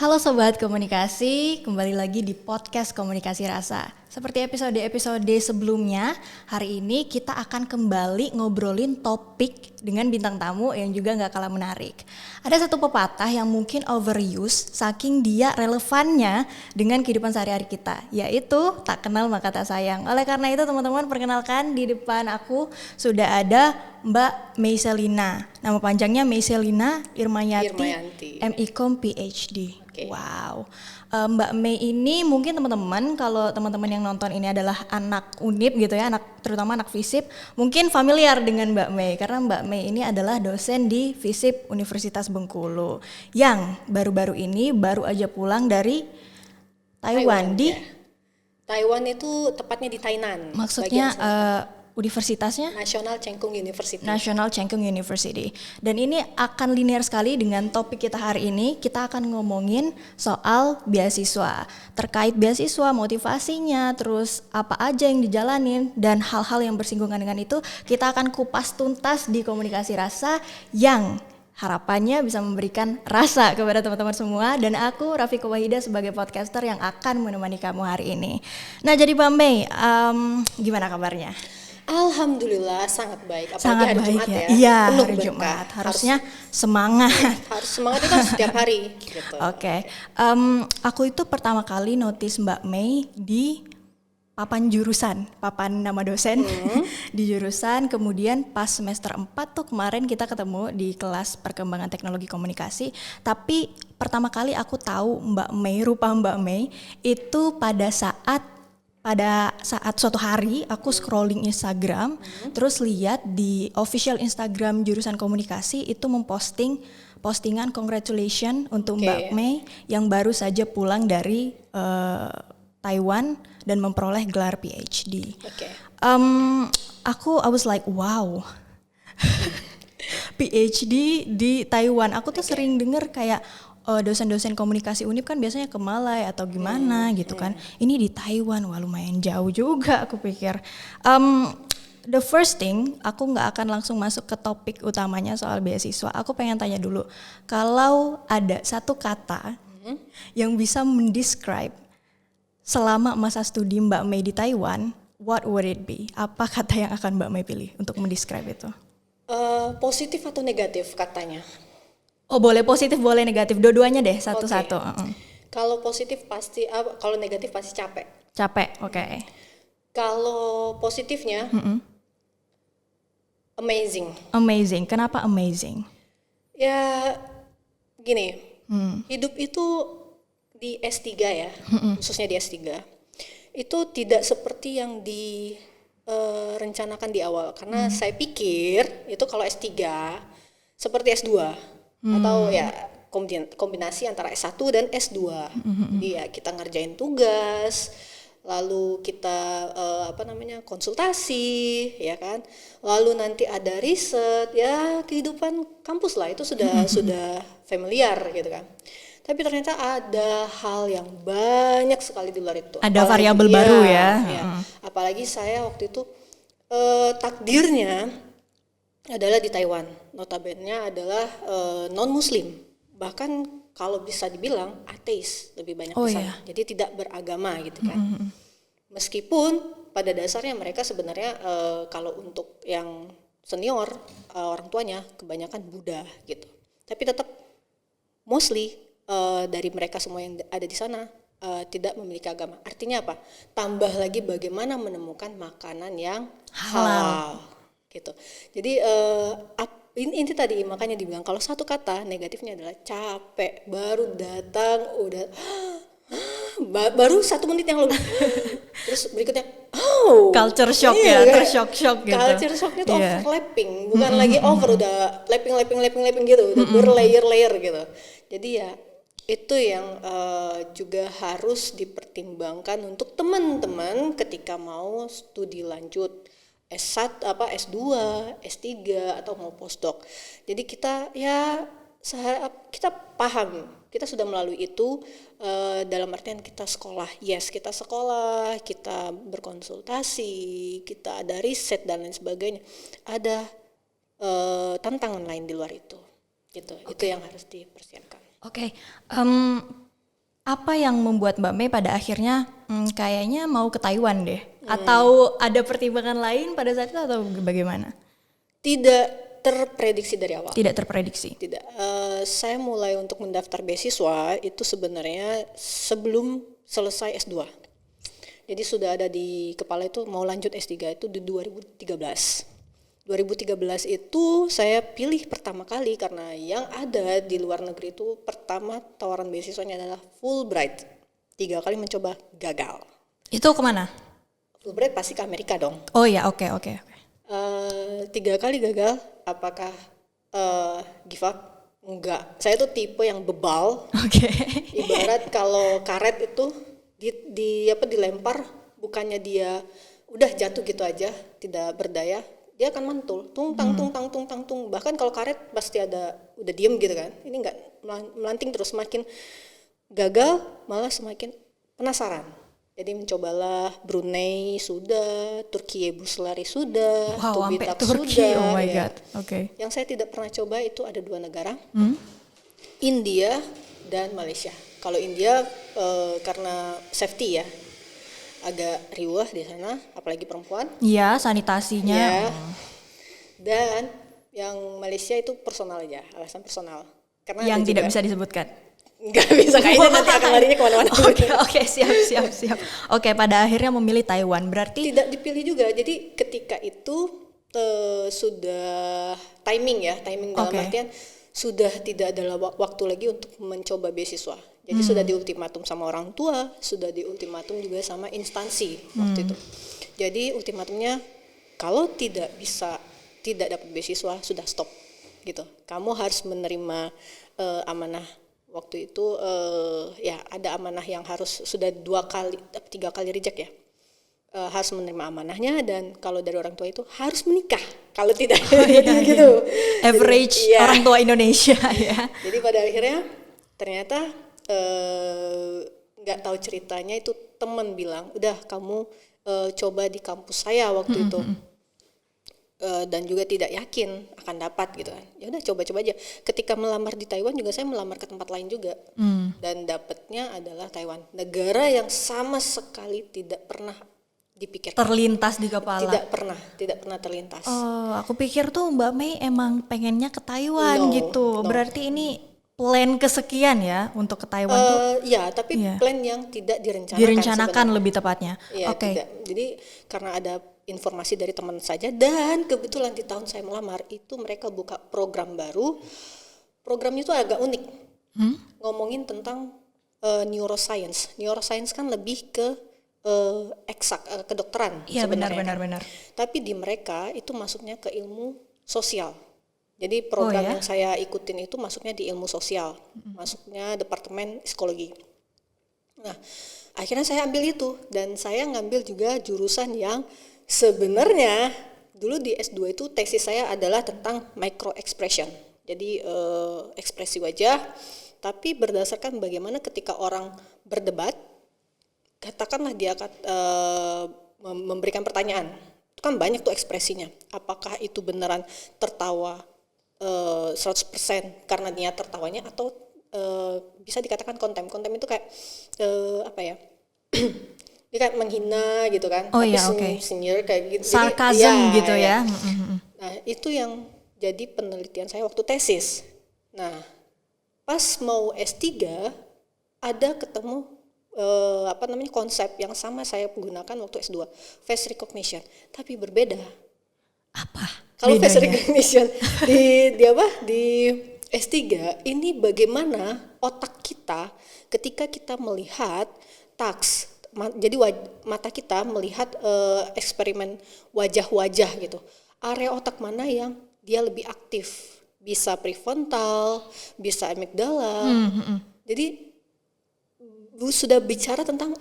Halo Sobat Komunikasi, kembali lagi di podcast Komunikasi Rasa. Seperti episode-episode sebelumnya, hari ini kita akan kembali ngobrolin topik dengan bintang tamu yang juga gak kalah menarik. Ada satu pepatah yang mungkin overuse saking dia relevannya dengan kehidupan sehari-hari kita, yaitu tak kenal maka tak sayang. Oleh karena itu teman-teman, perkenalkan di depan aku sudah ada Mbak Meiselina. Nama panjangnya Meiselina Irmayanti. MIKOM PhD. Okay. Wow, Mbak Mei ini mungkin teman-teman, kalau teman-teman yang nonton ini adalah anak Unip gitu ya, terutama anak FISIP, mungkin familiar dengan Mbak Mei karena Mbak Mei ini adalah dosen di FISIP Universitas Bengkulu yang baru-baru ini baru aja pulang dari Taiwan di ya. Taiwan itu tepatnya di Tainan. Maksudnya universitasnya National Cheng Kung University. National Cheng Kung University. Dan ini akan linear sekali dengan topik kita hari ini. Kita akan ngomongin soal beasiswa. Terkait beasiswa, motivasinya, terus apa aja yang dijalanin, dan hal-hal yang bersinggungan dengan itu kita akan kupas tuntas di Komunikasi Rasa yang harapannya bisa memberikan rasa kepada teman-teman semua. Dan aku Rafiko Wahida sebagai podcaster yang akan menemani kamu hari ini. Nah, jadi Mbak Mei, gimana kabarnya? Alhamdulillah sangat baik. Apalagi sangat hari baik Jumat ya. Iya, penuh hari berkah. Jumat. Harusnya semangat. Harus semangat itu setiap hari. Gitu. Oke. Aku itu pertama kali notice Mbak Mei di papan jurusan, papan nama dosen di jurusan. Kemudian pas semester 4 tuh kemarin kita ketemu di kelas perkembangan teknologi komunikasi. Tapi pertama kali aku tahu Mbak Mei, rupa Mbak Mei itu pada saat suatu hari aku scrolling Instagram, terus lihat di official Instagram jurusan komunikasi itu memposting postingan congratulations untuk Mbak Mei yang baru saja pulang dari Taiwan dan memperoleh gelar PhD. I was like wow. PhD di Taiwan. Aku tuh sering dengar kayak dosen-dosen komunikasi Unip kan biasanya ke Malai atau gimana gitu kan. Ini di Taiwan, wah lumayan jauh juga aku pikir. The first thing, aku gak akan langsung masuk ke topik utamanya soal beasiswa. Aku pengen tanya dulu, kalau ada satu kata yang bisa mendescribe selama masa studi Mbak Mei di Taiwan, what would it be? Apa kata yang akan Mbak Mei pilih untuk mendescribe itu? Positif atau negatif katanya? Oh, boleh positif, boleh negatif, dua-duanya deh, satu-satu. Kalau positif pasti, kalau negatif pasti capek. Capek, oke. Kalau positifnya, amazing. Amazing, kenapa amazing? Ya, gini, hidup itu di S3 ya, khususnya di S3, itu tidak seperti yang direncanakan di awal. Karena saya pikir itu kalau S3 seperti S2. Atau ya kombinasi antara S1 dan S2. Jadi ya kita ngerjain tugas, lalu kita konsultasi, ya kan. Lalu nanti ada riset, ya kehidupan kampus lah itu sudah familiar gitu kan. Tapi ternyata ada hal yang banyak sekali di luar itu. Ada variabel baru ya. Apalagi saya waktu itu takdirnya adalah di Taiwan, notabene adalah non-muslim, bahkan kalau bisa dibilang ateis lebih banyak di sana. Jadi tidak beragama gitu kan. Meskipun pada dasarnya mereka sebenarnya kalau untuk yang senior orang tuanya kebanyakan Buddha gitu. Tapi tetap mostly dari mereka semua yang ada di sana tidak memiliki agama. Artinya apa? Tambah lagi bagaimana menemukan makanan yang halal. Gitu. Jadi ini tadi makanya dibilang kalau satu kata negatifnya adalah capek, baru datang udah baru 1 menit yang lebih terus berikutnya culture shock ya, tershock gitu. Culture shocknya tuh overlapping, bukan lagi over, udah lapping gitu, udah berlayer gitu. Jadi ya itu yang juga harus dipertimbangkan untuk teman-teman ketika mau studi lanjut S1, S2, S3 atau mau postdoc. Jadi kita paham, kita sudah melalui itu dalam artian kita sekolah. Yes, kita sekolah, kita berkonsultasi, kita ada riset dan lain sebagainya. Ada tantangan lain di luar itu. Gitu. Itu yang harus dipersiapkan. Oke. Apa yang membuat Mbak Mei pada akhirnya kayaknya mau ke Taiwan deh? Atau ada pertimbangan lain pada saat itu atau bagaimana? Tidak terprediksi dari awal. Tidak terprediksi. Tidak. Saya mulai untuk mendaftar beasiswa itu sebenarnya sebelum selesai S2. Jadi sudah ada di kepala itu mau lanjut S3 itu di 2013. 2013 itu saya pilih pertama kali karena yang ada di luar negeri itu pertama tawaran beasiswanya adalah Fulbright. 3 kali mencoba gagal. Itu kemana? Fulbright pasti ke Amerika dong. Oh ya, oke. 3 kali gagal, apakah give up? Enggak. Saya tuh tipe yang bebal. Oke. Ibarat kalau karet itu dilempar, bukannya dia udah jatuh gitu aja, tidak berdaya, dia akan mantul, tung tang. Bahkan kalau karet pasti udah diem gitu kan. Ini enggak, melanting terus, semakin gagal malah semakin penasaran. Jadi mencobalah Brunei sudah, Turki Buslari sudah, Wow, sampai Tubitak Turki, sudah. oh my ya. God, oke. Yang saya tidak pernah coba itu ada 2 negara, India dan Malaysia. Kalau India karena safety ya, agak riuh di sana, apalagi perempuan. Iya, sanitasinya. Ya. Dan yang Malaysia itu personal aja, alasan personal. Karena Yang ada tidak juga, bisa disebutkan. nggak bisa, kayaknya nanti akan larinya kemana-mana. Oke, siap. Oke, pada akhirnya memilih Taiwan. Berarti Tidak dipilih juga. Jadi ketika itu sudah timing dalam Oke. artian sudah tidak ada waktu lagi untuk mencoba beasiswa. Jadi sudah diultimatum sama orang tua, sudah diultimatum juga sama instansi waktu itu. Jadi ultimatumnya kalau tidak dapat beasiswa sudah stop gitu. Kamu harus menerima amanah. Waktu itu ya ada amanah yang harus sudah 3 kali reject ya. Harus menerima amanahnya, dan kalau dari orang tua itu harus menikah. Kalau tidak gitu. average Jadi, orang tua Indonesia ya. Jadi pada akhirnya ternyata nggak tahu ceritanya itu teman bilang, udah kamu coba di kampus saya waktu itu. Dan juga tidak yakin akan dapat gitu kan. Ya udah coba-coba aja. Ketika melamar di Taiwan juga saya melamar ke tempat lain juga. Dan dapatnya adalah Taiwan. Negara yang sama sekali tidak pernah dipikirkan. Terlintas di kepala. Tidak pernah terlintas. Oh, aku pikir tuh Mbak Mei emang pengennya ke Taiwan gitu. No. Berarti ini plan kesekian ya untuk ke Taiwan tuh. Ya, tapi Iya. plan yang tidak direncanakan. Direncanakan sebenarnya. lebih tepatnya. Iya, Oke. tidak. Jadi karena ada informasi dari teman saja, dan kebetulan di tahun saya melamar itu mereka buka program baru. Programnya itu agak unik. Ngomongin tentang neuroscience. Neuroscience kan lebih ke kedokteran Iya, sebenarnya. benar. Tapi di mereka itu masuknya ke ilmu sosial. Jadi program yang saya ikutin itu masuknya di ilmu sosial, masuknya departemen psikologi. Nah, akhirnya saya ambil itu, dan saya ngambil juga jurusan yang sebenarnya dulu di S2 itu tesis saya adalah tentang micro expression. Jadi ekspresi wajah, tapi berdasarkan bagaimana ketika orang berdebat, katakanlah dia akan memberikan pertanyaan. Itu kan banyak tuh ekspresinya. Apakah itu beneran tertawa 100% karena niat tertawanya, atau bisa dikatakan konten itu kayak apa ya? Dia kan menghina gitu kan, Oh tapi iya, oke. senyir kayak gitu. Sarkasm Jadi, gitu ya. Nah, itu yang jadi penelitian saya waktu tesis. Nah, pas mau S3 ada ketemu konsep yang sama saya gunakan waktu S2, face recognition, tapi berbeda. Apa? Kalau face bedanya? recognition di S3 ini bagaimana otak kita ketika kita melihat taks, jadi mata kita melihat eksperimen wajah-wajah gitu. Area otak mana yang dia lebih aktif? Bisa prefrontal, bisa amigdala. Jadi sudah bicara tentang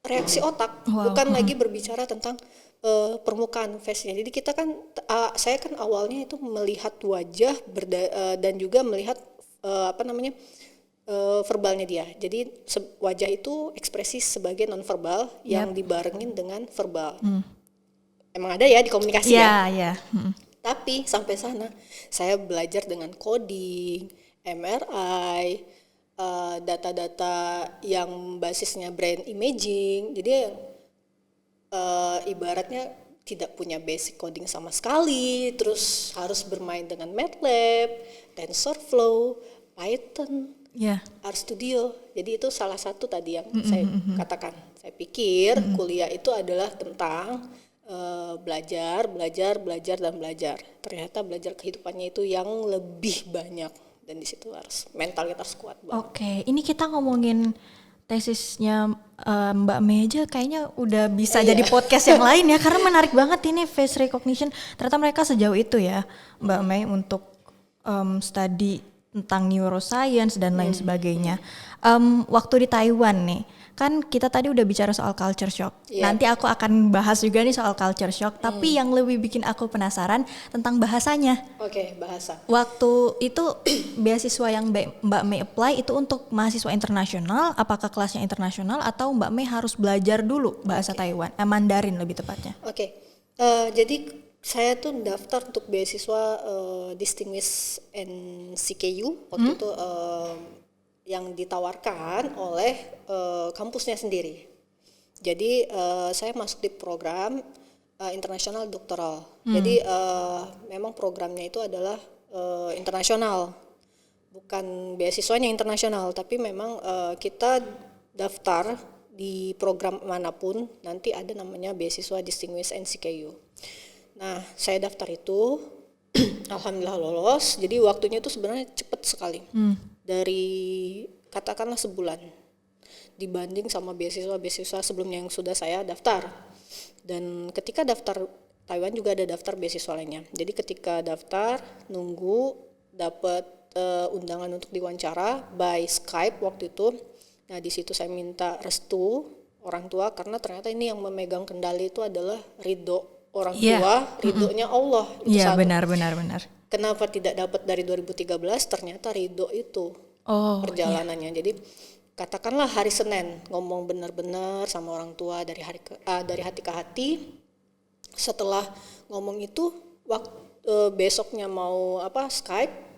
reaksi otak, bukan lagi berbicara tentang permukaan face-nya. Jadi kita kan, saya kan awalnya itu melihat wajah dan juga melihat verbalnya dia. Jadi wajah itu ekspresi sebagai non-verbal yang dibarengin dengan verbal. Emang ada ya di komunikasi ya. Iya. Tapi sampai sana saya belajar dengan coding, MRI, data-data yang basisnya brain imaging. Jadi ibaratnya tidak punya basic coding sama sekali, terus harus bermain dengan MATLAB, TensorFlow, Python, RStudio. Jadi itu salah satu tadi yang saya katakan. Saya pikir kuliah itu adalah tentang belajar, dan belajar. Ternyata belajar kehidupannya itu yang lebih banyak, dan di situ harus mental kita harus kuat banget. Oke, ini kita ngomongin tesisnya Mbak Meja kayaknya udah bisa jadi podcast yang lain ya, karena menarik banget ini face recognition. Ternyata mereka sejauh itu ya Mbak Mei untuk study tentang neuroscience dan lain sebagainya. Waktu di Taiwan nih, kan kita tadi udah bicara soal culture shock. Nanti aku akan bahas juga nih soal culture shock, tapi yang lebih bikin aku penasaran tentang bahasanya. Oke, bahasa. Waktu itu beasiswa yang Mbak Mei apply itu untuk mahasiswa internasional, apakah kelasnya internasional atau Mbak Mei harus belajar dulu bahasa Taiwan, Mandarin lebih tepatnya? Jadi saya tuh daftar untuk beasiswa Distinguished NCKU waktu itu yang ditawarkan oleh kampusnya sendiri. Jadi saya masuk di program internasional doktoral. Jadi memang programnya itu adalah internasional, bukan beasiswanya internasional, tapi memang kita daftar di program manapun nanti ada namanya beasiswa Distinguished NCKU. Nah, saya daftar itu, alhamdulillah lolos. Jadi waktunya itu sebenarnya cepat sekali. Dari katakanlah sebulan dibanding sama beasiswa sebelumnya yang sudah saya daftar. Dan ketika daftar Taiwan juga ada daftar beasiswa lainnya. Jadi ketika daftar nunggu dapat undangan untuk diwawancara by Skype waktu itu. Nah, di situ saya minta restu orang tua karena ternyata ini yang memegang kendali itu adalah ridho orang tua, ridhonya Allah. Iya, benar. Kenapa tidak dapat dari 2013? Ternyata ridho itu perjalanannya. Jadi katakanlah hari Senin ngomong benar-benar sama orang tua dari hati ke hati. Setelah ngomong itu, besoknya mau Skype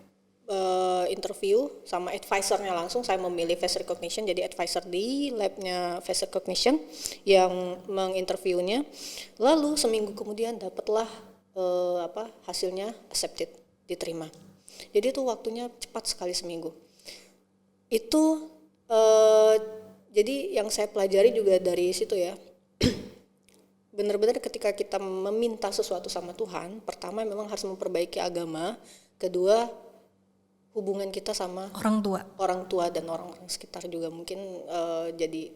interview sama advisornya langsung. Saya memilih face recognition, jadi advisor di labnya face recognition yang menginterviewnya. Lalu seminggu kemudian dapatlah hasilnya accepted, diterima. Jadi itu waktunya cepat sekali, seminggu. Itu jadi yang saya pelajari juga dari situ ya. Benar-benar ketika kita meminta sesuatu sama Tuhan, pertama memang harus memperbaiki agama, kedua hubungan kita sama orang tua dan orang-orang sekitar juga mungkin jadi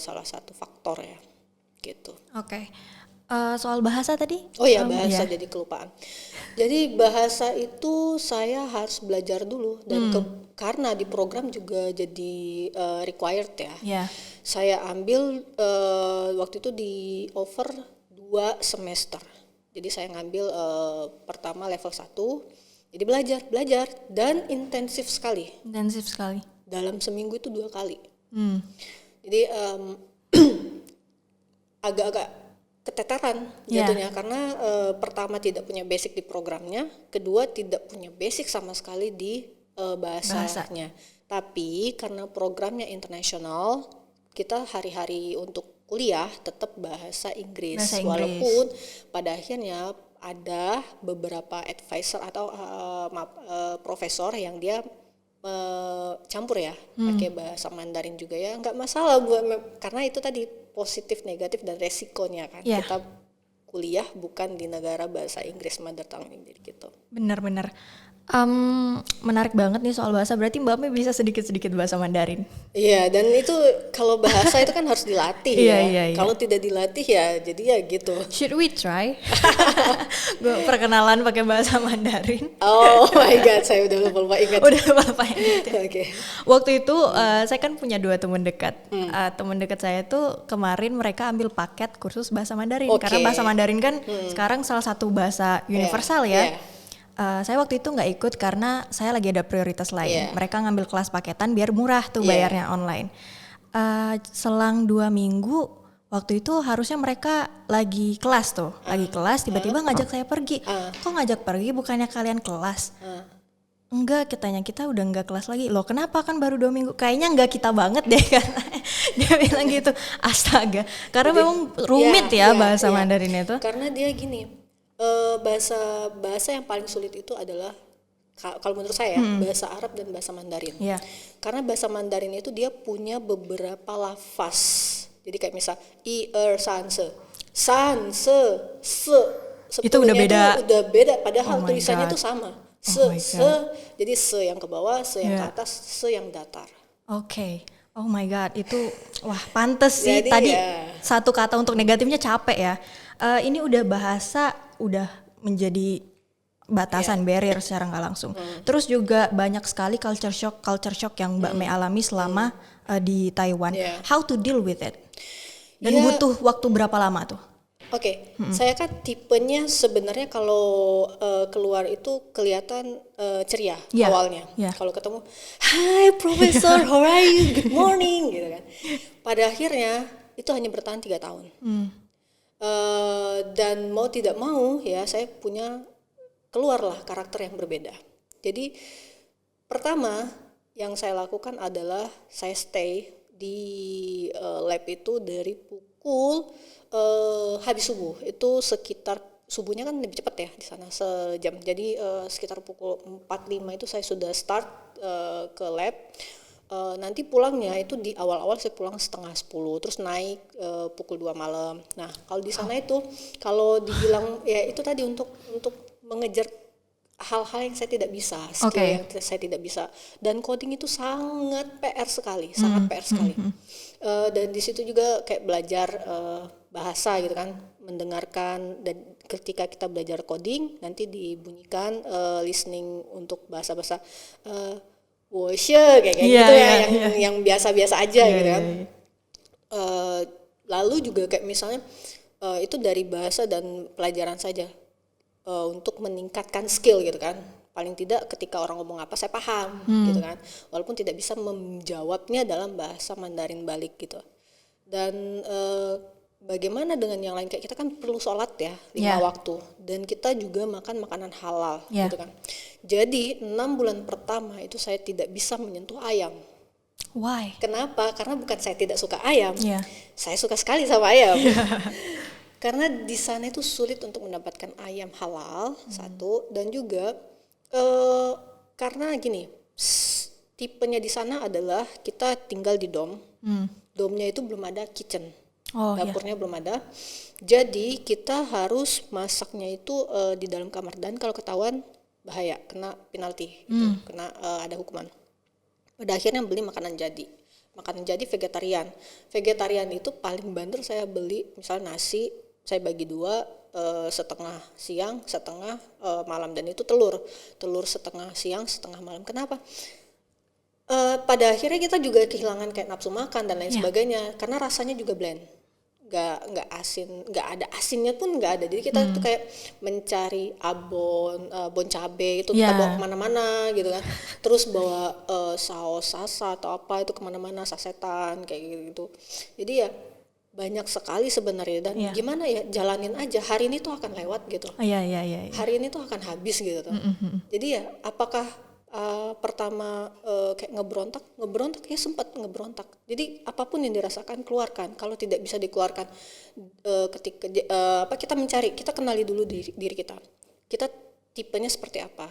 salah satu faktor ya, gitu. Oke. Soal bahasa tadi? Bahasa jadi kelupaan. Jadi bahasa itu saya harus belajar dulu dan karena di program juga jadi required ya. Saya ambil waktu itu di offer 2 semester. Jadi saya ngambil pertama level 1. Jadi belajar dan intensif sekali. Dalam seminggu itu 2 kali. Jadi agak-agak keteteran jatuhnya karena pertama tidak punya basic di programnya, kedua tidak punya basic sama sekali di bahasanya. Tapi karena programnya internasional, kita hari-hari untuk kuliah tetap bahasa Inggris. Walaupun pada akhirnya ada beberapa advisor atau profesor yang dia campur ya, pakai bahasa Mandarin juga ya, nggak masalah karena itu tadi positif, negatif dan resikonya kan. Kita kuliah bukan di negara bahasa Inggris mother tongue jadi gitu. Benar. Menarik banget nih soal bahasa. Berarti Mbak Mei bisa sedikit-sedikit bahasa Mandarin. Iya, dan itu kalau bahasa itu kan harus dilatih ya. Kalau tidak dilatih ya jadi ya gitu. Should we try? Gue perkenalan pakai bahasa Mandarin. Oh my god, saya udah lupa ingat. Oke. Waktu itu saya kan punya 2 teman dekat. Teman dekat saya tuh kemarin mereka ambil paket kursus bahasa Mandarin. Karena bahasa Mandarin kan sekarang salah satu bahasa universal ya. Saya waktu itu nggak ikut karena saya lagi ada prioritas lain. Mereka ngambil kelas paketan biar murah tuh bayarnya online. Selang 2 minggu waktu itu harusnya mereka lagi kelas tiba-tiba ngajak saya pergi. Kok ngajak pergi, bukannya kalian kelas? enggak, kita udah enggak kelas lagi. Loh kenapa, kan baru 2 minggu? Kayaknya enggak kita banget deh kan. Dia bilang gitu. Astaga. Karena Jadi, memang rumit ya bahasa iya. Mandarin itu. Karena dia gini, bahasa yang paling sulit itu adalah kalau menurut saya bahasa Arab dan bahasa Mandarin. Iya. Karena bahasa Mandarin itu dia punya beberapa lafaz. Jadi kayak misal san se Itu udah beda. udah beda padahal Oh my tulisannya God. itu sama. Oh my God. Jadi se yang ke bawah, se yang ke Yeah. atas, se yang datar. Oke. Oh my God, itu wah pantes sih. Jadi Tadi ya. satu kata untuk negatifnya capek ya. Ini udah bahasa udah menjadi batasan barrier secara nggak langsung. Terus juga banyak sekali culture shock yang Mbak Mei alami selama di Taiwan. Yeah. How to deal with it? Dan Ya. butuh waktu berapa lama tuh? Oke, saya kan tipenya sebenarnya kalau keluar itu kelihatan ceria Yeah, awalnya. yeah. Kalau ketemu, "Hi Profesor, how are you? Good morning," gitu kan. Pada akhirnya itu hanya bertahan 3 tahun. Dan mau tidak mau ya saya keluarlah karakter yang berbeda. Jadi pertama yang saya lakukan adalah saya stay di lab itu dari pukul habis subuh, itu sekitar subuhnya kan lebih cepat ya di sana sejam. Jadi sekitar pukul 4.05 itu saya sudah start ke lab. Nanti pulangnya itu di awal-awal saya pulang setengah 10, terus naik pukul 2 malam. Nah kalau di sana itu kalau dibilang ya itu tadi untuk mengejar hal-hal yang saya tidak bisa, skill yang saya tidak bisa, dan coding itu sangat PR sekali, sangat PR sekali. Dan di situ juga kayak belajar bahasa gitu kan, mendengarkan, dan ketika kita belajar coding nanti dibunyikan listening untuk bahasa-bahasa kayak gitu ya, yang biasa-biasa aja gitu kan. Lalu juga kayak misalnya itu dari bahasa dan pelajaran saja. Untuk meningkatkan skill gitu kan, paling tidak ketika orang ngomong apa saya paham gitu kan, walaupun tidak bisa menjawabnya dalam bahasa Mandarin balik gitu. Dan bagaimana dengan yang lain, kayak kita kan perlu sholat ya 5 waktu, dan kita juga makan makanan halal gitu kan. Jadi 6 bulan pertama itu saya tidak bisa menyentuh ayam. Why? Kenapa? Karena bukan saya tidak suka ayam, saya suka sekali sama ayam. Karena di sana itu sulit untuk mendapatkan ayam halal, satu, dan juga karena gini, tipenya di sana adalah kita tinggal di dom, domnya itu belum ada kitchen, dapurnya belum ada, jadi kita harus masaknya itu di dalam kamar, dan kalau ketahuan bahaya, kena penalti, gitu, kena ada hukuman. Pada akhirnya beli makanan jadi vegetarian itu paling bandel saya beli misalnya nasi, saya bagi 2, setengah siang, setengah malam, dan itu telur setengah siang, setengah malam. Kenapa? Pada akhirnya kita juga kehilangan kayak nafsu makan dan lain sebagainya, karena rasanya juga bland, nggak asin, nggak ada asinnya pun nggak ada. Jadi kita tuh kayak mencari bon cabe itu kita bawa kemana-mana gitu kan, terus bawa saus sasa atau apa itu kemana-mana, sasetan kayak gitu. Jadi ya banyak sekali sebenarnya, dan gimana ya, jalanin aja, hari ini tuh akan lewat gitu. Hari ini tuh akan habis gitu tuh. Jadi ya apakah pertama kayak ngebrontak ya, sempat ngebrontak. Jadi apapun yang dirasakan keluarkan. Kalau tidak bisa dikeluarkan ketika kita mencari, kita kenali dulu diri kita tipenya seperti apa.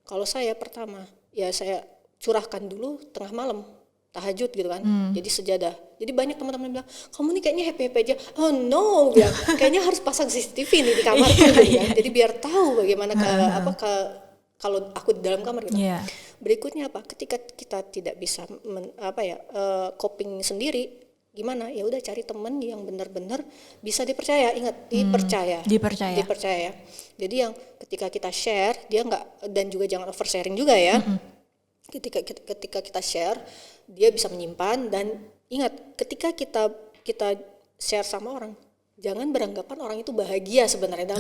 Kalau saya pertama ya saya curahkan dulu tengah malam, tahajud gitu kan, jadi sejadah. Jadi banyak teman-teman bilang, kamu nih kayaknya happy aja. Oh no, bilang, kayaknya harus pasang CCTV nih di kamarku gitu kan. Jadi biar tahu bagaimana kalau aku di dalam kamar gitu. Berikutnya apa? Ketika kita tidak bisa coping sendiri, gimana? Ya udah cari teman yang benar-benar bisa dipercaya. Ingat, dipercaya. Jadi yang ketika kita share, dia nggak, dan juga jangan oversharing juga ya. Ketika kita share, dia bisa menyimpan, dan ingat, ketika kita share sama orang, jangan beranggapan orang itu bahagia sebenarnya.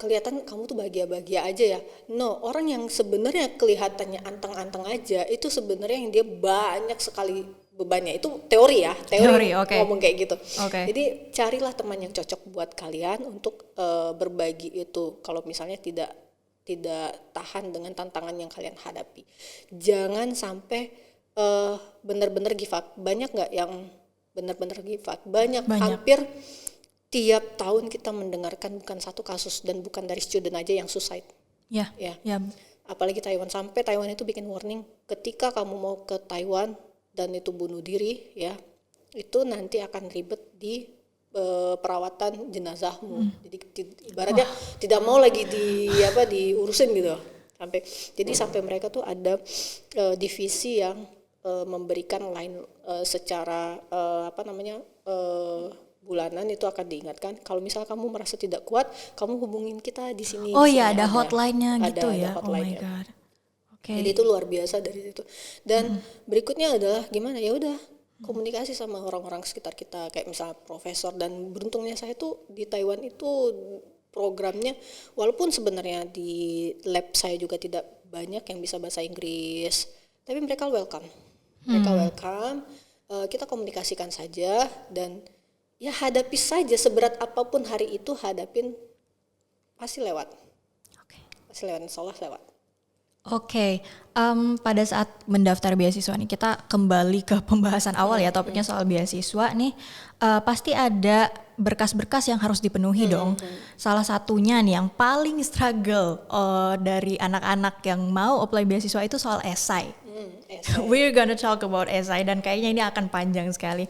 Kelihatan kamu tuh bahagia aja ya. No, orang yang sebenarnya kelihatannya anteng-anteng aja itu sebenarnya yang dia banyak sekali bebannya. Itu teori ngomong kayak gitu. Jadi carilah teman yang cocok buat kalian untuk berbagi itu. Kalau misalnya tidak tidak tahan dengan tantangan yang kalian hadapi. Jangan sampai benar-benar give up. Banyak nggak yang benar-benar give up? Banyak. Hampir tiap tahun kita mendengarkan bukan satu kasus dan bukan dari student aja yang suicide. Ya. Apalagi Taiwan, sampai Taiwan itu bikin warning, ketika kamu mau ke Taiwan dan itu bunuh diri, ya itu nanti akan ribet di perawatan jenazahmu. Jadi ibaratnya tidak mau lagi diurusin gitu. Sampai mereka tuh ada divisi yang memberikan line secara bulanan, itu akan diingatkan kalau misalnya kamu merasa tidak kuat, kamu hubungin kita di sini. Oh iya, ada hotline-nya gitu ya. Hotline-nya. Oh my god. Oke. Jadi itu luar biasa dari situ. Dan berikutnya adalah gimana, ya udah komunikasi sama orang-orang sekitar kita, kayak misalnya profesor. Dan beruntungnya saya tuh di Taiwan itu programnya, walaupun sebenarnya di lab saya juga tidak banyak yang bisa bahasa Inggris, tapi mereka welcome. Kita komunikasikan saja dan ya hadapi saja, seberat apapun hari itu hadapin, pasti lewat. Pasti lewat, insya Allah lewat. Oke, pada saat mendaftar beasiswa nih, kita kembali ke pembahasan awal ya, topiknya soal beasiswa nih, pasti ada berkas-berkas yang harus dipenuhi dong. Salah satunya nih yang paling struggle dari anak-anak yang mau apply beasiswa itu soal esai. We're gonna talk about esai dan kayaknya ini akan panjang sekali.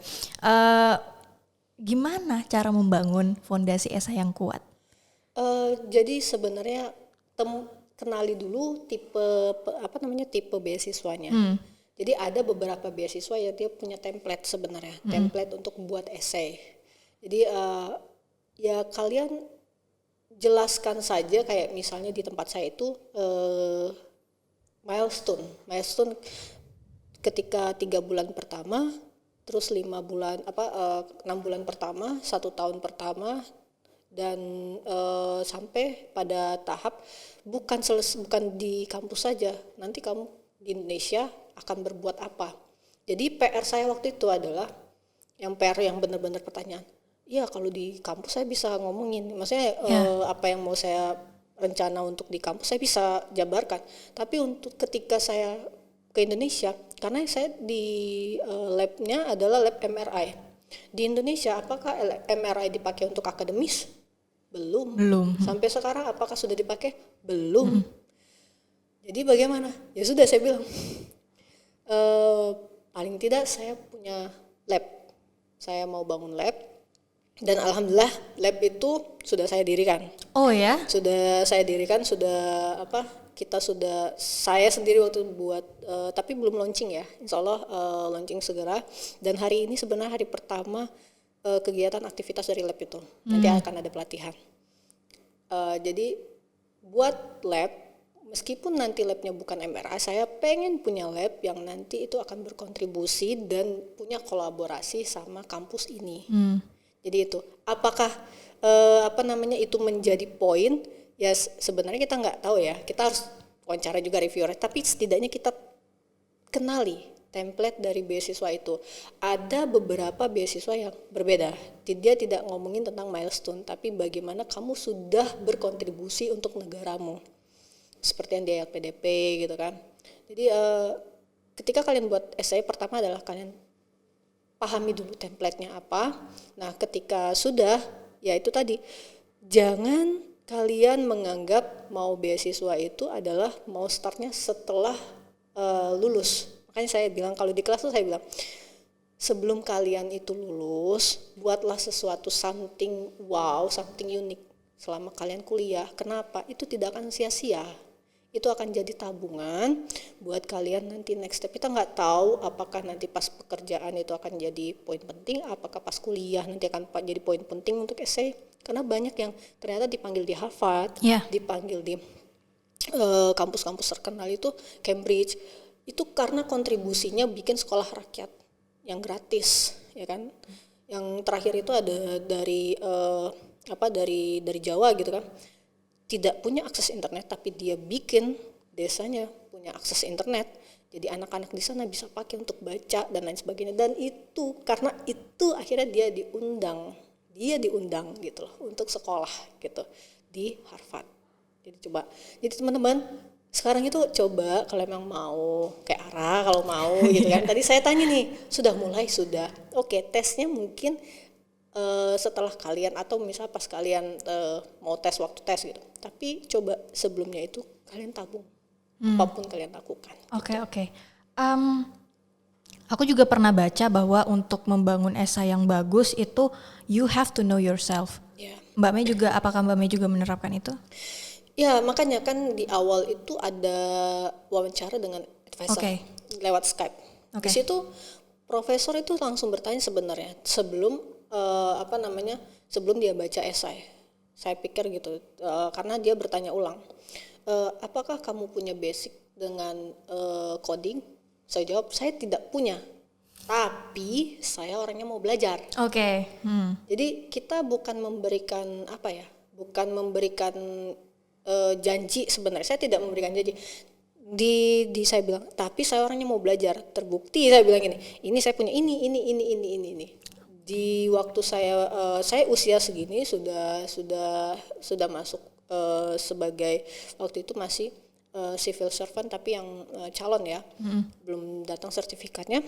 Gimana cara membangun fondasi esai yang kuat? Jadi sebenarnya kenali dulu tipe beasiswanya. Jadi ada beberapa beasiswa yang dia punya template sebenarnya, template untuk buat esai. Jadi ya kalian jelaskan saja, kayak misalnya di tempat saya itu milestone ketika 3 bulan pertama, terus 6 bulan pertama, 1 tahun pertama, dan sampai pada tahap bukan di kampus saja, nanti kamu di Indonesia akan berbuat apa. Jadi PR saya waktu itu adalah PR yang benar-benar pertanyaan. Iya, kalau di kampus saya bisa ngomongin, maksudnya apa yang mau saya rencana untuk di kampus saya bisa jabarkan. Tapi untuk ketika saya ke Indonesia, karena saya di labnya adalah lab MRI. Di Indonesia apakah MRI dipakai untuk akademis? Belum. Sampai sekarang apakah sudah dipakai? Belum. Jadi bagaimana? Ya sudah, saya bilang paling tidak saya punya lab. Saya mau bangun lab. Dan alhamdulillah lab itu sudah saya dirikan. Oh ya? Sudah saya dirikan, saya sendiri waktu buat, tapi belum launching ya. Insya Allah launching segera. Dan hari ini sebenarnya hari pertama kegiatan aktivitas dari lab itu. Nanti akan ada pelatihan. Jadi buat lab, meskipun nanti labnya bukan MRI, saya pengen punya lab yang nanti itu akan berkontribusi dan punya kolaborasi sama kampus ini. Jadi itu, apakah itu menjadi poin? Ya sebenarnya kita nggak tahu ya. Kita harus wawancara juga reviewer. Tapi setidaknya kita kenali template dari beasiswa itu. Ada beberapa beasiswa yang berbeda. Dia tidak ngomongin tentang milestone, tapi bagaimana kamu sudah berkontribusi untuk negaramu. Seperti yang di LPDP gitu kan. Jadi ketika kalian buat essay, pertama adalah kalian pahami dulu template-nya apa. Nah, ketika sudah, ya itu tadi, jangan kalian menganggap mau beasiswa itu adalah mau startnya setelah lulus. Makanya saya bilang, kalau di kelas tuh saya bilang, sebelum kalian itu lulus, buatlah sesuatu something wow, something unik selama kalian kuliah. Kenapa? Itu tidak akan sia-sia. Itu akan jadi tabungan buat kalian nanti next step. Kita nggak tahu apakah nanti pas pekerjaan itu akan jadi poin penting, apakah pas kuliah nanti akan jadi poin penting untuk essay. Karena banyak yang ternyata dipanggil di Harvard, dipanggil di kampus-kampus terkenal itu, Cambridge, itu karena kontribusinya bikin sekolah rakyat yang gratis, ya kan? Yang terakhir itu ada dari Jawa gitu kan. Tidak punya akses internet, tapi dia bikin desanya punya akses internet. Jadi anak-anak di sana bisa pakai untuk baca dan lain sebagainya. Dan itu karena itu akhirnya dia diundang gitu loh untuk sekolah gitu di Harvard. Jadi coba, jadi teman-teman sekarang itu coba kalau emang mau kayak Ara kalau mau gitu kan. Tadi saya tanya nih, sudah mulai sudah. Oke, tesnya mungkin setelah kalian atau misal pas kalian mau tes waktu tes gitu. Tapi coba sebelumnya itu kalian tabung apapun kalian lakukan. Oke. Aku juga pernah baca bahwa untuk membangun esai yang bagus itu you have to know yourself. Ya. Mbak Mei juga, apakah Mbak Mei juga menerapkan itu? Ya makanya kan di awal itu ada wawancara dengan advisor lewat Skype. Di situ profesor itu langsung bertanya sebenarnya sebelum sebelum dia baca esai. Saya pikir gitu karena dia bertanya ulang, apakah kamu punya basic dengan coding? Saya jawab saya tidak punya, tapi saya orangnya mau belajar. Jadi kita bukan memberikan bukan memberikan janji sebenarnya. Saya tidak memberikan janji. Di saya bilang, tapi saya orangnya mau belajar. Terbukti saya bilang ini saya punya ini. Di waktu saya usia segini sudah masuk sebagai waktu itu masih civil servant tapi yang calon ya, belum datang sertifikatnya.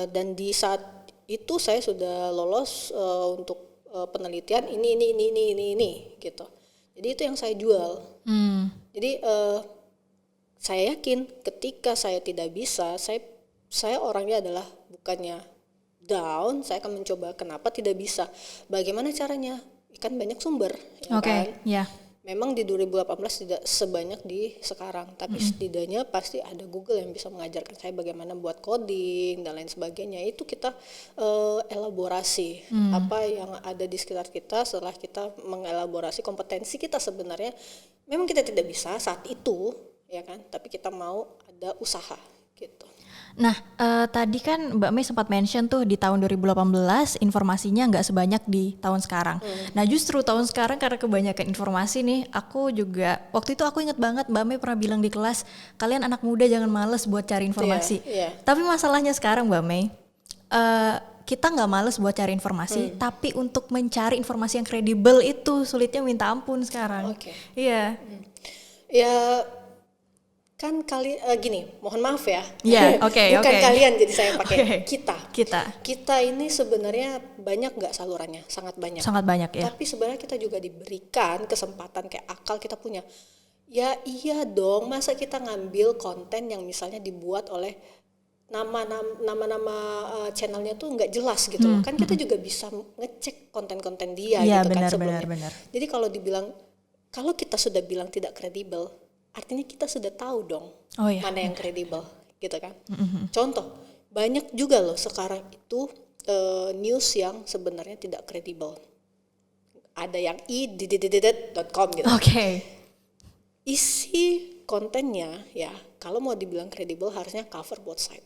Dan di saat itu saya sudah lolos untuk penelitian ini gitu. Jadi itu yang saya jual. Jadi saya yakin ketika saya tidak bisa, saya orangnya adalah bukannya down, saya akan mencoba kenapa tidak bisa. Bagaimana caranya? Kan banyak sumber, ya kan? Memang di 2018 tidak sebanyak di sekarang, tapi setidaknya pasti ada Google yang bisa mengajarkan saya bagaimana buat coding dan lain sebagainya. Itu kita elaborasi apa yang ada di sekitar kita. Setelah kita mengelaborasi kompetensi kita sebenarnya, memang kita tidak bisa saat itu, ya kan? Tapi kita mau ada usaha gitu. Nah, tadi kan Mbak Mei sempat mention tuh di tahun 2018 informasinya nggak sebanyak di tahun sekarang. Nah, justru tahun sekarang karena kebanyakan informasi nih, aku juga waktu itu aku inget banget Mbak Mei pernah bilang di kelas, kalian anak muda jangan males buat cari informasi. Tapi masalahnya sekarang Mbak Mei, kita nggak males buat cari informasi, tapi untuk mencari informasi yang kredibel itu sulitnya minta ampun sekarang. Iya. Ya. Kan gini, mohon maaf ya. Bukan kalian, jadi saya pakai kita. Kita ini sebenarnya banyak nggak salurannya, sangat banyak ya. Tapi sebenarnya kita juga diberikan kesempatan kayak akal kita punya. Ya iya dong, masa kita ngambil konten yang misalnya dibuat oleh nama-nama channelnya tuh nggak jelas gitu loh. Kan kita juga bisa ngecek konten-konten dia gitu kan sebelumnya. Benar. Jadi kalau kita sudah bilang tidak kredibel, artinya kita sudah tahu dong mana yang kredibel gitu kan. Contoh, banyak juga loh sekarang itu news yang sebenarnya tidak kredibel. Ada yang .com gitu. Isi kontennya ya, kalau mau dibilang kredibel harusnya cover both side.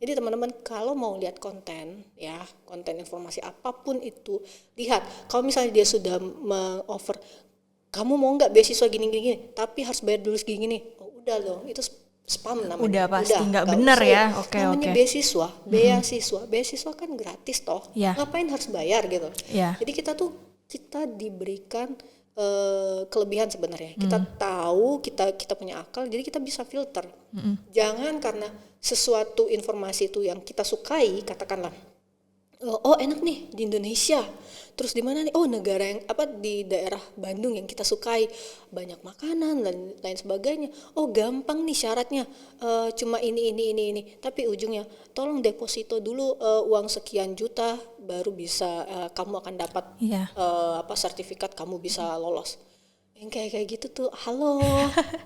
Jadi teman-teman kalau mau lihat konten ya, konten informasi apapun itu, lihat kalau misalnya dia sudah meng-offer kamu mau nggak beasiswa gini, tapi harus bayar dulu segini nih. Oh udah dong, itu spam namanya. Udah pasti nggak benar ya. Namanya beasiswa kan gratis toh. Ngapain harus bayar gitu. Jadi kita diberikan kelebihan sebenarnya. Kita tahu kita punya akal, jadi kita bisa filter. Jangan karena sesuatu informasi itu yang kita sukai, katakanlah enak nih di Indonesia, terus di mana nih, negara yang di daerah Bandung yang kita sukai, banyak makanan dan lain sebagainya, gampang nih syaratnya, cuma ini, tapi ujungnya tolong deposito dulu uang sekian juta baru bisa kamu akan dapat sertifikat kamu bisa lolos. Yang kayak gitu tuh, halo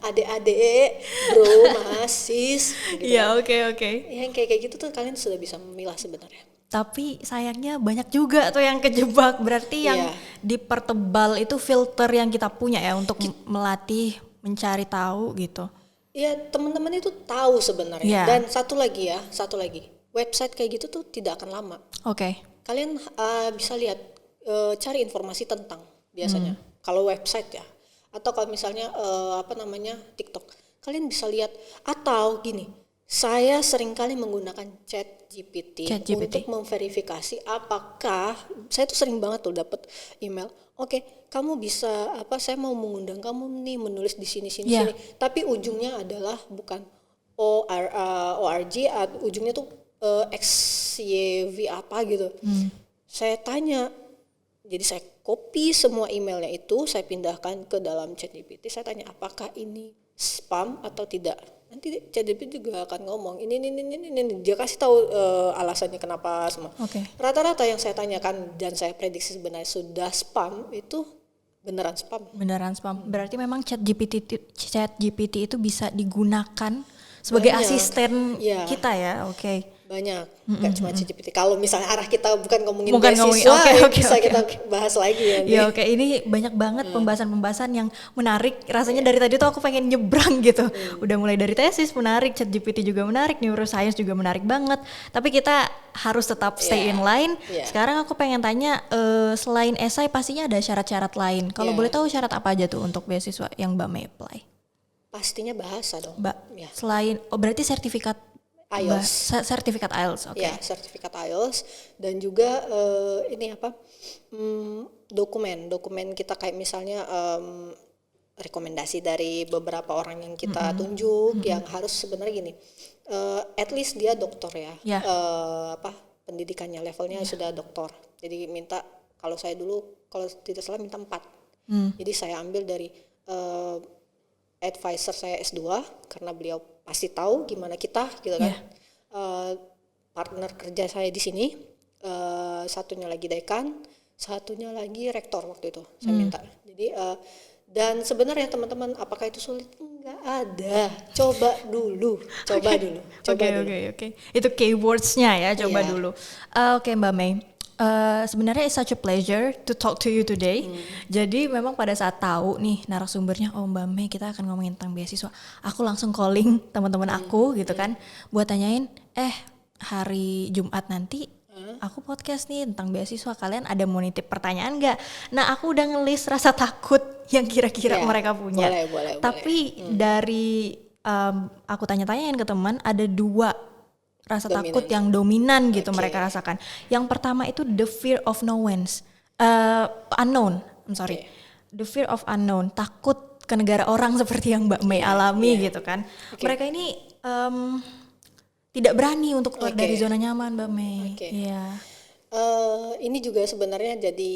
adik-adik, bro, sis gitu. Yang kayak gitu tuh kalian sudah bisa memilah sebenarnya. Tapi sayangnya banyak juga tuh yang kejebak. Berarti yang dipertebal itu filter yang kita punya ya untuk melatih mencari tahu gitu. Iya, teman-teman itu tahu sebenarnya. Dan satu lagi, website kayak gitu tuh tidak akan lama. Kalian bisa lihat, cari informasi tentang biasanya. Kalau website ya, atau kalau misalnya TikTok, kalian bisa lihat. Atau gini, Saya seringkali menggunakan ChatGPT ChatGPT. untuk memverifikasi apakah saya tuh sering banget tuh dapat email. Oke, kamu bisa apa? Saya mau mengundang kamu nih menulis di sini sini Ya. sini. Tapi ujungnya adalah bukan ORG, ujungnya tuh XYV apa gitu. Saya tanya, jadi saya copy semua emailnya itu, saya pindahkan ke dalam ChatGPT. Saya tanya apakah ini spam atau tidak. Nanti ChatGPT juga akan ngomong ini. Dia kasih tahu alasannya kenapa semua. Oke. Rata-rata yang saya tanyakan dan saya prediksi sebenarnya sudah spam itu beneran spam. Beneran spam. Berarti memang ChatGPT itu bisa digunakan sebagai Banyak. asisten Iya. kita ya. Oke. Banyak, nggak cuma ChatGPT. Kalau misalnya arah kita bukan ngomongin Bukan beasiswa, ngomongin- oke, bisa oke, kita oke. bahas lagi ya. Ya oke, ini banyak banget pembahasan-pembahasan yang menarik. Rasanya dari tadi tuh aku pengen nyebrang gitu. Udah mulai dari tesis menarik, ChatGPT juga menarik, neuroscience juga menarik banget. Tapi kita harus tetap stay in line. Sekarang aku pengen tanya, selain esai pastinya ada syarat-syarat lain. Kalau boleh tahu syarat apa aja tuh untuk beasiswa yang Mbak May apply? Pastinya bahasa dong. Mbak, Ya. selain, berarti sertifikat IELTS. sertifikat IELTS, oke. Ya, sertifikat IELTS dan juga ini apa? Dokumen kita kayak misalnya rekomendasi dari beberapa orang yang kita tunjuk yang harus sebenarnya gini. At least dia doktor ya. Ya. Pendidikannya levelnya sudah doktor. Jadi minta kalau saya dulu kalau tidak salah minta 4. Jadi saya ambil dari advisor saya S2 karena beliau pasti tahu gimana kita gitu kan. Partner kerja saya di sini, satunya lagi dekan, satunya lagi rektor waktu itu saya minta. Jadi dan sebenarnya teman-teman apakah itu sulit? Enggak ada. Coba dulu. Oke. Itu keywords-nya ya, coba Iya. dulu. Oke Mbak May. Sebenarnya it's such a pleasure to talk to you today. Jadi memang pada saat tahu nih narasumbernya, oh Mbak May kita akan ngomongin tentang beasiswa, aku langsung calling teman-teman aku gitu kan, buat tanyain, hari Jumat nanti aku podcast nih tentang beasiswa, kalian ada mau nitip pertanyaan nggak? Nah aku udah ngelis rasa takut yang kira-kira Ya, mereka punya. boleh. Tapi dari aku tanya-tanyain ke teman, ada 2 rasa takut yang dominan gitu mereka rasakan. Yang pertama itu the fear of unknown. The fear of unknown, takut ke negara orang seperti yang Mbak May alami gitu kan. Mereka ini tidak berani untuk keluar dari zona nyaman, Mbak May. Iya. Ini juga sebenarnya jadi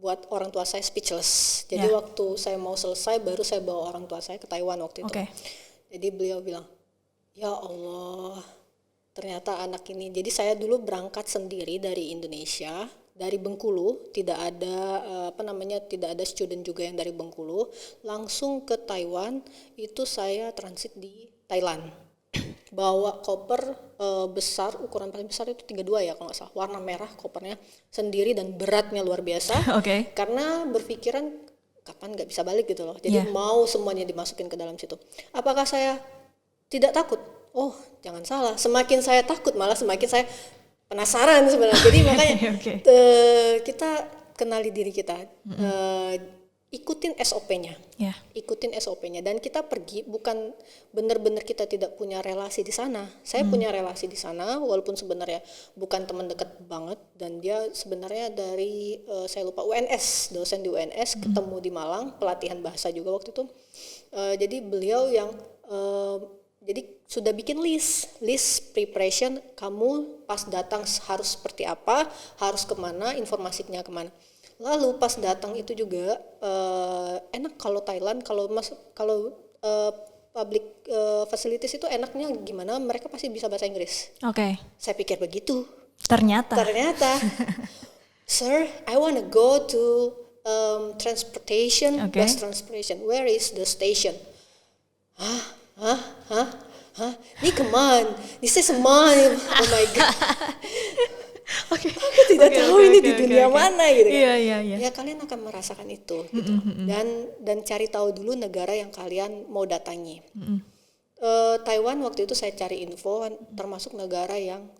buat orang tua saya speechless. Jadi waktu saya mau selesai baru saya bawa orang tua saya ke Taiwan waktu itu. Jadi beliau bilang, ya Allah, ternyata anak ini. Jadi saya dulu berangkat sendiri dari Indonesia, dari Bengkulu, tidak ada tidak ada student juga yang dari Bengkulu, langsung ke Taiwan. Itu saya transit di Thailand. Bawa koper besar, ukuran paling besar itu 32 ya kalau nggak salah, warna merah kopernya sendiri dan beratnya luar biasa. Karena berpikiran kapan nggak bisa balik gitu loh. Jadi mau semuanya dimasukin ke dalam situ. Apakah saya tidak takut? Oh, jangan salah. Semakin saya takut, malah semakin saya penasaran sebenarnya. Jadi makanya kita kenali diri kita, ikutin SOP-nya, ikutin SOP-nya. Dan kita pergi bukan benar-benar kita tidak punya relasi di sana. Saya punya relasi di sana, walaupun sebenarnya bukan teman dekat banget. Dan dia sebenarnya dari saya lupa UNS, dosen di UNS, ketemu di Malang, pelatihan bahasa juga waktu itu. Jadi beliau yang jadi sudah bikin list preparation, kamu pas datang harus seperti apa, harus kemana, informasinya kemana. Lalu pas datang itu juga enak kalau Thailand, kalau public facilities itu enaknya gimana, mereka pasti bisa bahasa Inggris. Saya pikir begitu. Ternyata Sir, I wanna go to transportation, bus transportation. Where is the station? Ni kemana? This is mine. Oh my God. Aku tidak tahu ini di dunia mana gitu kan. Ya kalian akan merasakan itu gitu. Dan cari tahu dulu negara yang kalian mau datangi. Taiwan waktu itu saya cari info, termasuk negara yang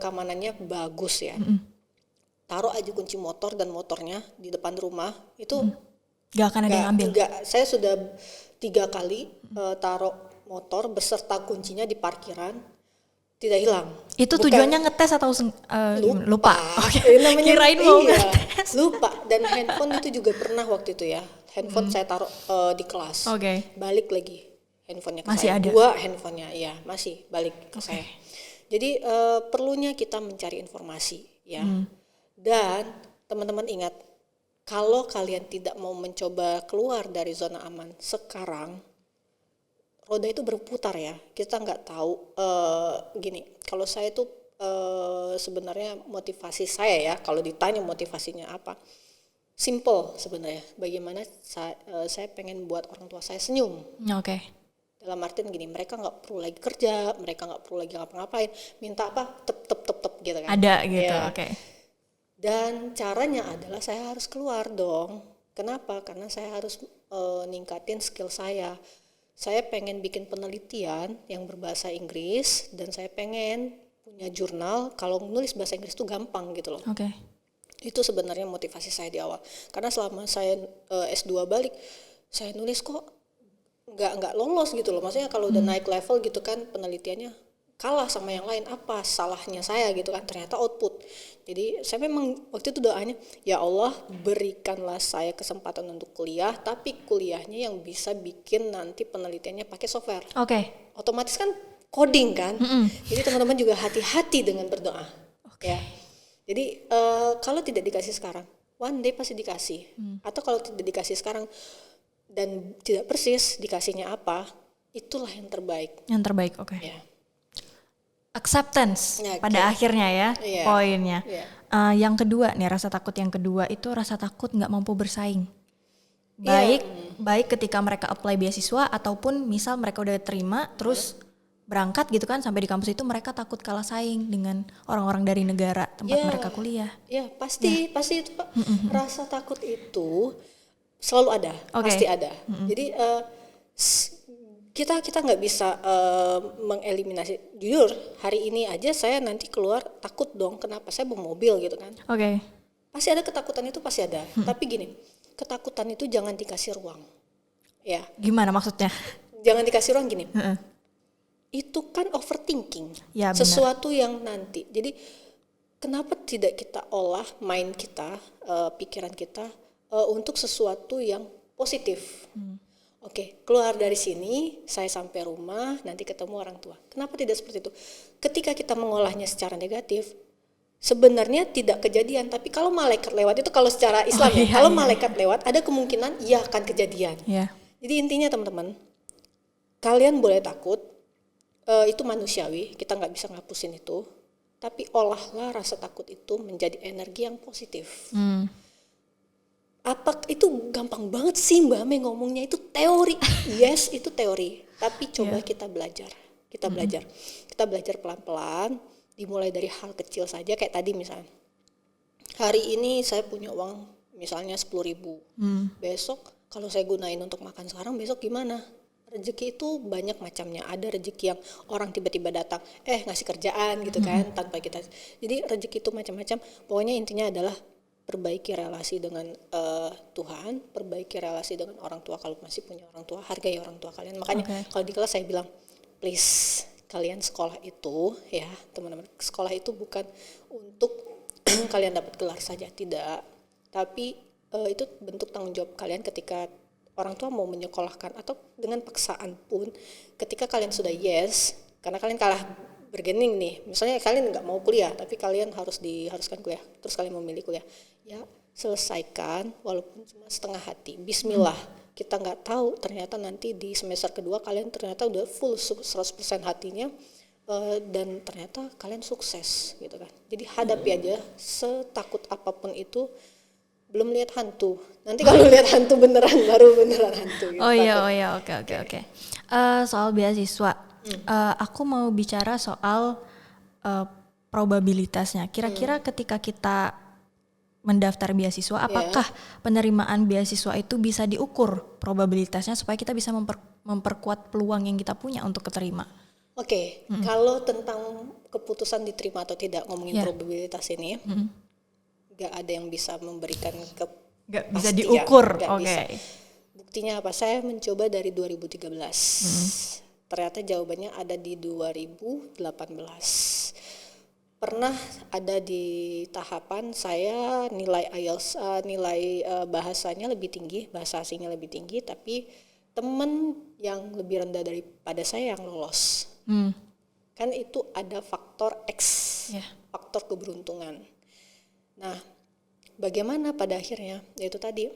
keamanannya bagus ya. Taruh aja kunci motor dan motornya di depan rumah itu gak akan ada yang ambil. Saya sudah 3 kali taruh motor beserta kuncinya di parkiran tidak hilang. Itu tujuannya ngetes atau lupa? Namanya Kirain mau lupa. Dan handphone itu juga pernah waktu itu ya. Handphone saya taruh di kelas. Balik lagi handphonenya ke masih saya. Ada? 2 handphonenya, ya masih balik ke saya. Jadi perlunya kita mencari informasi ya. Dan teman-teman ingat, kalau kalian tidak mau mencoba keluar dari zona aman sekarang, roda itu berputar ya. Kita nggak tahu gini. Kalau saya tuh sebenarnya motivasi saya ya. Kalau ditanya motivasinya apa, simple sebenarnya. Bagaimana saya pengen buat orang tua saya senyum. Dalam artian gini, mereka nggak perlu lagi kerja, mereka nggak perlu lagi ngapa-ngapain, minta apa, tep gitu kan. Ada gitu, ya. Dan caranya adalah saya harus keluar dong. Kenapa? Karena saya harus ningkatin skill saya. Saya pengen bikin penelitian yang berbahasa Inggris, dan saya pengen punya jurnal. Kalau nulis bahasa Inggris itu gampang gitu loh. Itu sebenarnya motivasi saya di awal. Karena selama saya S2 balik, saya nulis kok nggak lolos gitu loh. Maksudnya kalau udah naik level gitu kan, penelitiannya kalah sama yang lain. Apa salahnya saya gitu kan? Ternyata output. Jadi saya memang waktu itu doanya, ya Allah berikanlah saya kesempatan untuk kuliah, tapi kuliahnya yang bisa bikin nanti penelitiannya pakai software. Otomatis kan coding kan. Jadi teman-teman juga hati-hati dengan berdoa. Ya. Jadi kalau tidak dikasih sekarang, one day pasti dikasih. Atau kalau tidak dikasih sekarang dan tidak persis dikasihnya apa, itulah yang terbaik. Ya. Acceptance pada akhirnya ya, poinnya. Yang kedua nih, rasa takut yang kedua itu rasa takut nggak mampu bersaing. Baik ketika mereka apply beasiswa ataupun misal mereka udah terima terus berangkat gitu kan, sampai di kampus itu mereka takut kalah saing dengan orang-orang dari negara tempat mereka kuliah. Pasti itu Pak. Rasa takut itu selalu ada, pasti ada. Jadi kita nggak bisa mengeliminasi. Jujur hari ini aja saya nanti keluar takut dong. Kenapa? Saya bawa mobil gitu kan. Pasti ada ketakutan, itu pasti ada. Tapi gini, ketakutan itu jangan dikasih ruang. Ya. Gimana maksudnya? Jangan dikasih ruang gini. Itu kan overthinking. Sesuatu yang nanti. Jadi kenapa tidak kita olah mind kita, pikiran kita untuk sesuatu yang positif. Keluar dari sini, saya sampai rumah, nanti ketemu orang tua. Kenapa tidak seperti itu? Ketika kita mengolahnya secara negatif, sebenarnya tidak kejadian. Tapi kalau malaikat lewat, itu kalau secara Islam kalau malaikat lewat, ada kemungkinan ia akan kejadian. Jadi intinya teman-teman, kalian boleh takut, itu manusiawi, kita nggak bisa ngapusin itu. Tapi olahlah rasa takut itu menjadi energi yang positif. Apa itu gampang banget sih Mbak Mei ngomongnya, itu teori. Yes, itu teori. Tapi coba kita belajar. Kita belajar pelan-pelan, dimulai dari hal kecil saja. Kayak tadi misalnya, hari ini saya punya uang misalnya 10.000. Besok kalau saya gunain untuk makan sekarang, besok gimana? Rezeki itu banyak macamnya. Ada rezeki yang orang tiba-tiba datang, ngasih kerjaan gitu kan, tanpa kita. Jadi rezeki itu macam-macam. Pokoknya intinya adalah perbaiki relasi dengan Tuhan, perbaiki relasi dengan orang tua kalau masih punya orang tua, hargai orang tua kalian. Makanya kalau di kelas saya bilang, please kalian sekolah itu ya teman-teman, sekolah itu bukan untuk kalian dapat gelar saja, tidak. Tapi itu bentuk tanggung jawab kalian ketika orang tua mau menyekolahkan, atau dengan paksaan pun ketika kalian sudah yes, karena kalian kalah bergening nih, misalnya kalian nggak mau kuliah tapi kalian diharuskan kuliah, terus kalian memilih kuliah, ya selesaikan walaupun cuma setengah hati. Bismillah. Kita nggak tahu, ternyata nanti di semester kedua kalian ternyata udah full 100% hatinya, dan ternyata kalian sukses gitu kan. Jadi hadapi aja, setakut apapun itu. Belum lihat hantu, nanti kalau lihat hantu beneran baru beneran hantu gitu. Oke. Soal beasiswa, aku mau bicara soal probabilitasnya. Kira-kira ketika kita mendaftar beasiswa, apakah penerimaan beasiswa itu bisa diukur probabilitasnya supaya kita bisa memperkuat peluang yang kita punya untuk keterima? Kalau tentang keputusan diterima atau tidak, ngomongin probabilitas ini, gak ada yang bisa memberikan gak bisa diukur. Bisa. Buktinya apa? Saya mencoba dari 2013. Ternyata jawabannya ada di 2018. Pernah ada di tahapan saya nilai IELTS, bahasanya lebih tinggi, bahasa asingnya lebih tinggi, tapi teman yang lebih rendah daripada saya yang lolos. Kan itu ada faktor X, faktor keberuntungan. Nah, bagaimana pada akhirnya? Yaitu tadi,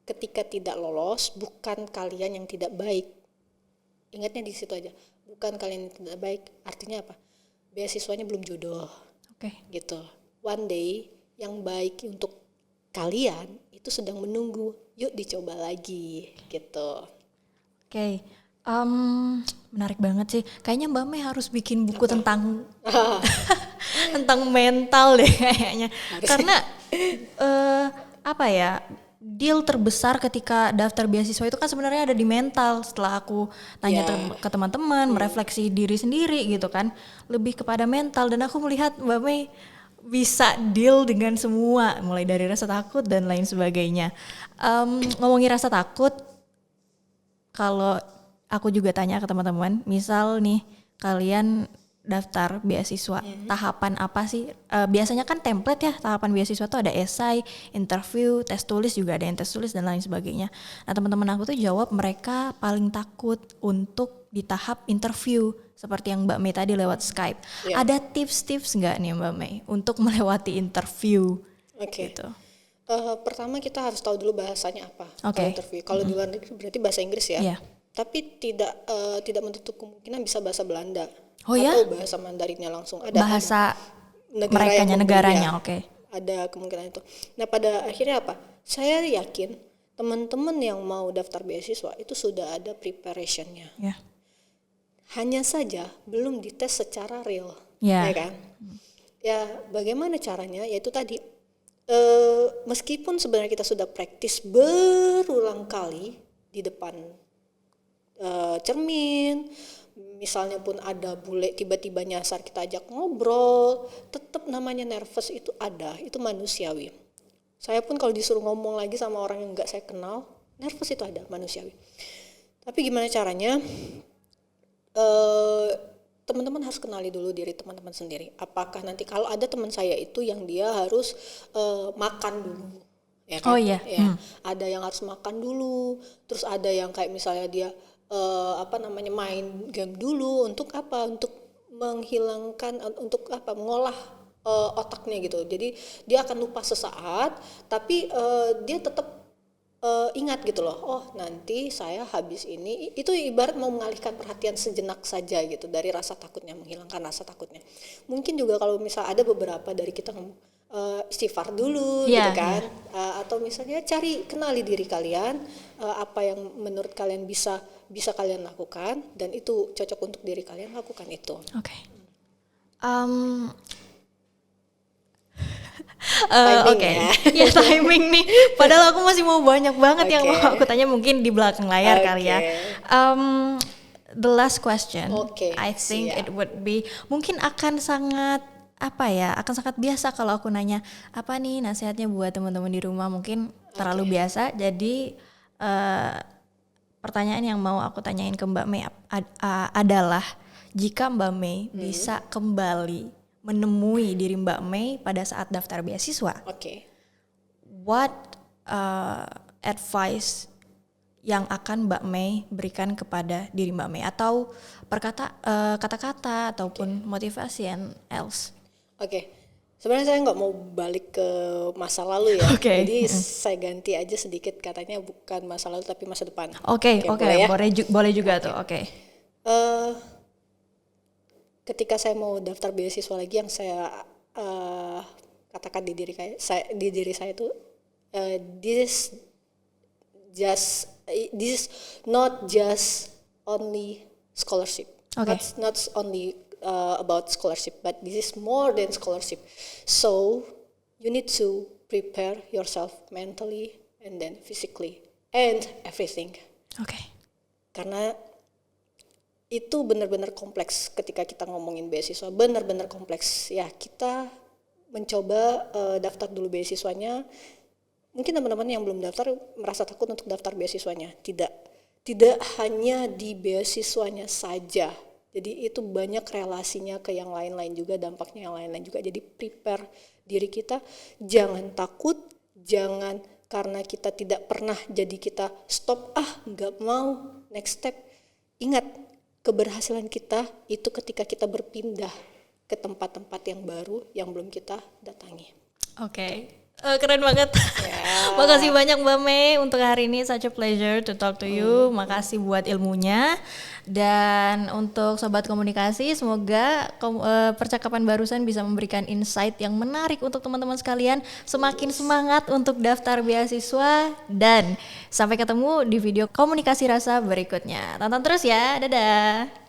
ketika tidak lolos, bukan kalian yang tidak baik. Ingatnya di situ aja, bukan kalian yang tidak baik. Artinya apa? Beasiswanya belum jodoh. Gitu. One day yang baik untuk kalian itu sedang menunggu. Yuk dicoba lagi, gitu. Menarik banget sih. Kayaknya Mbak Mei harus bikin buku tentang tentang mental deh kayaknya. Karena deal terbesar ketika daftar beasiswa itu kan sebenarnya ada di mental. Setelah aku tanya ke teman-teman, merefleksi diri sendiri gitu kan, lebih kepada mental. Dan aku melihat Mbak Mei bisa deal dengan semua, mulai dari rasa takut dan lain sebagainya. Ngomongin rasa takut, kalau aku juga tanya ke teman-teman, misal nih kalian daftar beasiswa, tahapan apa sih? Biasanya kan template ya, tahapan beasiswa tuh ada esai, interview, tes tulis, juga ada yang tes tulis dan lain sebagainya. Nah, teman-teman aku tuh jawab mereka paling takut untuk di tahap interview, seperti yang Mbak Mei tadi lewat Skype. Ada tips-tips nggak nih Mbak Mei untuk melewati interview? Gitu. Pertama kita harus tahu dulu bahasanya apa kalau interview. Kalau di luar negeri berarti bahasa Inggris ya. Tapi tidak menutup kemungkinan bisa bahasa Belanda. Atau bahasa Mandarinnya langsung ada. Bahasa negaranya, Ada kemungkinan itu. Nah, pada akhirnya apa? Saya yakin teman-teman yang mau daftar beasiswa itu sudah ada preparationnya. Hanya saja belum dites secara real, ya kan? Ya, bagaimana caranya? Yaitu tadi, meskipun sebenarnya kita sudah praktis berulang kali di depan cermin, misalnya pun ada bule tiba-tiba nyasar kita ajak ngobrol, tetap namanya nervous itu ada, itu manusiawi. Saya pun kalau disuruh ngomong lagi sama orang yang nggak saya kenal, nervous itu ada, manusiawi. Tapi gimana caranya? Teman-teman harus kenali dulu diri teman-teman sendiri. Apakah nanti kalau ada teman saya itu yang dia harus makan dulu, ya kan? Ada yang harus makan dulu, terus ada yang kayak misalnya dia main game dulu untuk apa? Untuk menghilangkan, untuk apa? Mengolah otaknya gitu. Jadi dia akan lupa sesaat, tapi dia tetap ingat gitu loh. Oh, nanti saya habis ini, itu ibarat mau mengalihkan perhatian sejenak saja gitu dari rasa takutnya, menghilangkan rasa takutnya. Mungkin juga kalau misal ada beberapa dari kita istighfar dulu gitu kan, atau misalnya kenali diri kalian, apa yang menurut kalian bisa kalian lakukan dan itu cocok untuk diri kalian, lakukan itu. Timing nih. Padahal aku masih mau banyak banget yang mau aku tanya, mungkin di belakang layar kali ya. The last question, I think it would be, mungkin akan sangat biasa kalau aku nanya apa nih nasihatnya buat teman-teman di rumah, mungkin terlalu biasa. Jadi pertanyaan yang mau aku tanyain ke Mbak Mei adalah, jika Mbak Mei bisa kembali menemui diri Mbak Mei pada saat daftar beasiswa, what advice yang akan Mbak Mei berikan kepada diri Mbak Mei, atau kata-kata ataupun motivasi and else? Sebenarnya saya nggak mau balik ke masa lalu ya, jadi saya ganti aja sedikit, katanya bukan masa lalu tapi masa depan. Boleh juga tuh. Ketika saya mau daftar beasiswa lagi, yang saya katakan di diri saya itu, this is not just only scholarship, not only about scholarship, but this is more than scholarship. So you need to prepare yourself mentally and then physically and everything. Karena itu benar-benar kompleks. Ketika kita ngomongin beasiswa, benar-benar kompleks. Ya, kita mencoba daftar dulu beasiswanya. Mungkin teman-teman yang belum daftar merasa takut untuk daftar beasiswanya. Tidak. tidak hanya di beasiswanya saja. Jadi itu banyak relasinya ke yang lain-lain juga, dampaknya yang lain-lain juga. Jadi prepare diri kita, jangan takut, jangan karena kita tidak pernah jadi kita stop, nggak mau, next step. Ingat, keberhasilan kita itu ketika kita berpindah ke tempat-tempat yang baru yang belum kita datangi. Oke. Keren banget. Makasih banyak Mbak Mei untuk hari ini, such a pleasure to talk to you. Makasih buat ilmunya. Dan untuk sobat komunikasi, semoga percakapan barusan bisa memberikan insight yang menarik untuk teman-teman sekalian. Semakin semangat untuk daftar beasiswa, dan sampai ketemu di video komunikasi rasa berikutnya. Tonton terus ya. Dadah.